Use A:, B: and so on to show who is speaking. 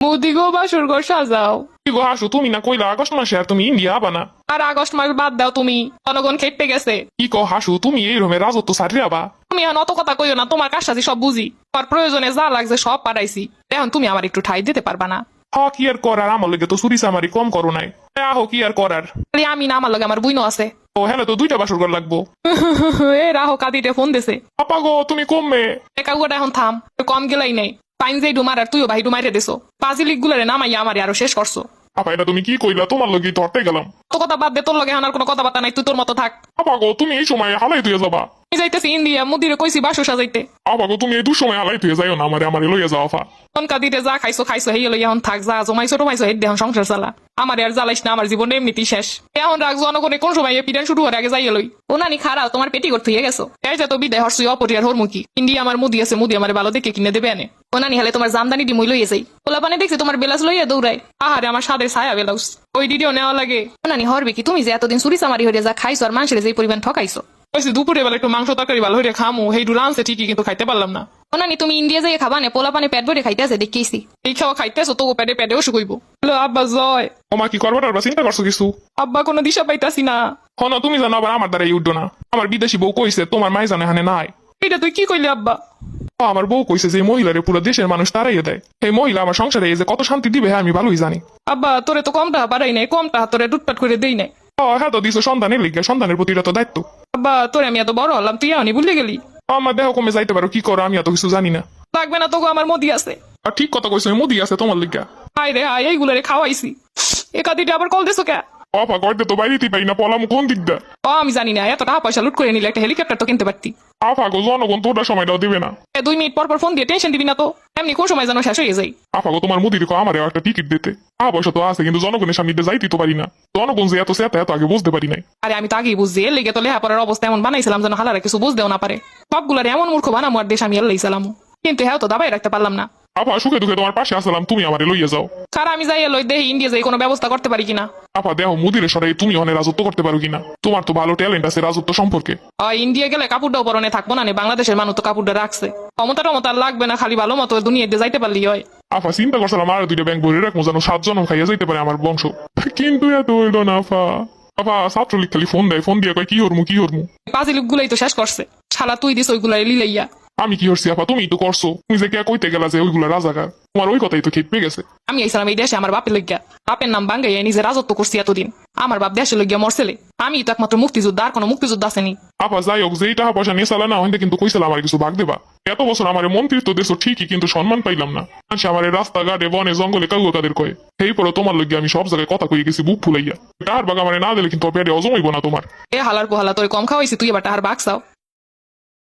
A: মুদি গো বাসুর ঘর সাজাও।
B: কি গো হাসু, তুমি না কইলা আগস্ট মাসে আর তুমি ইন্ডিয়া আবা না?
A: আর আগস্ট মাস বাদ দাও, তুমি জনগণ খেটে গেছে।
B: কি কো হাসু, তুমি এই রকমের রাজত্ব সারি আবা?
A: তুমি এখন অত কথা কইও না, তোমার কাজটাজি সব বুঝি। তোমার প্রয়োজনে যা লাগছে সব পাঠাইছি, এখন তুমি আমার একটু ঠাই দিতে পারবা না?
B: হ, কি আর করার, আমার লগে তো চুরি চামারি কম করো নাই। আহো, কি আর করার।
A: খালি আমি না, আমার লগে আমার বুইনো আছে।
B: ও হ্যালো, তো দুইটা বাসর ঘর লাগবো।
A: এ রাহো কাদিতে ফোন দিছে।
B: আপা গো, তুমি কমবে।
A: একা গোটা এখন থাম, কম গেলাই নাই। পাইন যে ডুমার আর তুইও ভাই ডুমাইরে দিছো। পাজিলিক গুলারে নামাইয়া আমারে আরো শেষ করছো।
B: আপা এটা তুমি কি কইলা? তোমার লগে ধরতে গেলাম।
A: তো কথা বাদ দে, তোর লগে এখন আর কোনো কথাবার্তা নাই, তুই তোর মতো থাক।
B: আপা গো, তুমি এই সময় হালাই তুই যাবা?
A: আমি যাইতেছি ইন্ডিয়া, মুদিরে কইছি বাসু সাজাইতে।
B: আপা গো, তুমি এই দুসময় হালাই তুই যাইও না, আমারে লইয়া যাও আপা।
A: তনকা দিতে যা খাইছো খাইছো, হেই লই এখন থাক, যা জমাইছো টমাইছো হেই দেহন সংসার চালা। আমার আর জ্বালাইস না, আমার জীবন এমনিতেই শেষ। এখন রাখ, জনগণে কোন সময় পিটান শুরু হওয়ার আগে যাইয়ে লই। ও নানি খারাপ, তোমার পেটি করতে হয়ে গেছো। এই যে তো বিদায় হরসুই অপরিয়ার হরমুখী। ইন্ডিয়া আমার মুদি আছে, মুদি আমার ভালো দেখে কিনে দেবে আনে। ও নানি হলে তোমার জামদানি ডিমই লইয়ে যাই। ওলা পানে দেখছি তোমার বেলাস লইয়া দৌড়ায়। আহারে আমার সাদের ছায়া বেলাউস, ওই ডিডিও নেওয়া লাগে। ও নানি হরবে কি, তুমি যে এতদিন চুরি চামারি হয়ে যা খাইছো আর মানুষের যে পরিমাণ ঠকাইছো।
B: বলছি দুপুরে বেলা একটু মাংস তরকারি ভালো হইরে খামু, হেই রানছে ঠিকই, কিন্তু খাইতে পারলাম না।
A: ও নানি তুমি ইন্ডিয়া যাই খাবা নে, পোলা পানে পেট ভরে খাইতে আছে দেখেছি। এই খাওয়া খাইতেছো তো পেটে পেটেও শুকইব। হ্যালো আব্বা জয়।
B: ওমা, কি করবার আর চিন্তা করছো কিছু?
A: আব্বা কোনো দিশা পাইতাছি না।
B: হন, তুমি জানো আবার আমার দ্বারা উঠো না। আমার বিদেশি বউ কইছে তোমার মাই জানে হানে নাই।
A: এটা তুই কি কইলি আব্বা?
B: আমার বউ কইছে যে মহিলারে পুরো দেশের মানুষ তারাইয়ে দেয়। এই মহিলা আমার সংসারে এই যে কত শান্তি দিবে আমি ভালোই জানি।
A: আব্বা তোরে তো কম টাকা পারাই নাই, কম টাকা তোরে টুটপাট করে দেই নাই।
B: হ্যাঁ তো দিছো সন্তানের লিগে, সন্তানের প্রতি এটা তো দায়িত্ব।
A: আব্বা তোরে আমি এত বড় হলাম, তুই এমনি ভুলে গেলি।
B: আমার দেহ কমে যাইতে পারো, কি করো আমি এত কিছু জানি না।
A: লাগবে না তোকে, আমার মোদি আছে।
B: আর ঠিক কথা কইছো, মুদি আছে তোমার লিগা।
A: হাই রে হাই, এইগুলারে খাওয়াইছি। একাদিটা আবার কল দিছো কে?
B: অফা করতে তো বাইরেতেই পাই না, পলাম কোন দিকটা।
A: ও আমি জানি না, এত টাকা পয়সা লুট করে নিলে একটা হেলিকপ্টার তো কিনতে পারতি।
B: আফা গো, জনগণ তোটা সময়টাও দিবে না।
A: 2 মিনিট পর পর ফোন দিয়ে টেনশন দিবি না তো, এমনি কোন সময় যেন শেষ হয়ে যায়।
B: আফা গো, তোমার মুদির আমারে একটা টিকিট দিতে। পয়সা তো আছে, কিন্তু জনগণের সামনে দিয়ে যাইতে তো পারি না। জনগণ যে এত সেটা এত আগে বুঝতে পারি নাই।
A: আরে আমি তো আগেই বুঝছি, এর লেগে তো লেহাপড়ার অবস্থা এমন বানাইছিলাম যেন হালারা কিছু বুঝতেও না পারে। সবগুলার এমন মূর্খ বানামো আর দেশ আমি এলাইছিলাম, কিন্তু হ্যাঁ তো দাবাই রাখতে পারলাম না।
B: আপা সুখে দুঃখে তোমার পাশে আসলাম, তুমি আমারে লইয়া যাও।
A: কার আমি যাই লই দেহি ইন্ডিয়া যাই কোনো ব্যবস্থা করতে পারি কিনা।
B: আপা দেহ মুদিরে সরাই তুমি অনেক রাজত্ব করতে পারো কিনা। তোমার তো ভালো ট্যালেন্ট আছে রাজত্ব সম্পর্কে।
A: ইন্ডিয়া গেলে কাপড়টাও পরনে থাকবো না, বাংলাদেশের মানুষ তো কাপড়টা রাখছে। ক্ষমতা টমতা আর লাগবে না, খালি ভালো মতো দুনিয়াতে যাইতে পারলি হয়।
B: আফা চিন্তা করছিলাম আর 2টা ব্যাংক ভরে রাখবো, যেন 7 জনম খাইয়া যাইতে পারে আমার বংশ। কিন্তু এত হইল না আফা। আফা ছাত্রলীগ খালি ফোন দেয়, ফোন দিয়ে কয় কি হরমু কি হরমু।
A: পাজিলুক গুলাই তো শেষ করছে, শালা তুই দিস ওইগুলাই লিলাইয়া।
B: আমি কি হরছি আপা? তুমি তো করছো। তুমি যে কে কইতে গেলা যে ওইগুলা রাজাকার, তোমার ওই কথাই তো খেত পেয়ে গেছে।
A: আমি আইসালাম এই দেশে আমার বাপের লইগা, বাপের নাম বাঙ্গাইয়া নিজে রাজত্ব করছি এতদিন। আমার বাপ দেশে লইগা মরছেলে, আমি তো একমাত্র মুক্তিযোদ্ধা, আর কোনো মুক্তিযোদ্ধা আসেনি।
B: আপা যাই হোক, যেই টাকা পয়সা নিয়ে চালা না হইতে কিন্তু কইছিলাম আমার কিছু ভাগ দেবা। এত বছর আমার মন্ত্রিত্ব দেশ ঠিকই, কিন্তু সম্মান পাইলাম না। আমার রাস্তাঘাটে বনে জঙ্গলে কাউ কাদের কয়ে। এই পরে তোমার লইগে আমি সব জায়গায় কথা কই গেছি বুক ফুলাইয়া। টাহার বাগ আমার না দিলে কিন্তু পেটে অজম হইব না তোমার।
A: এ হালার পোহালা তোর কম খাওয়াইছি, তুই এবার টাহার বাগ চাও।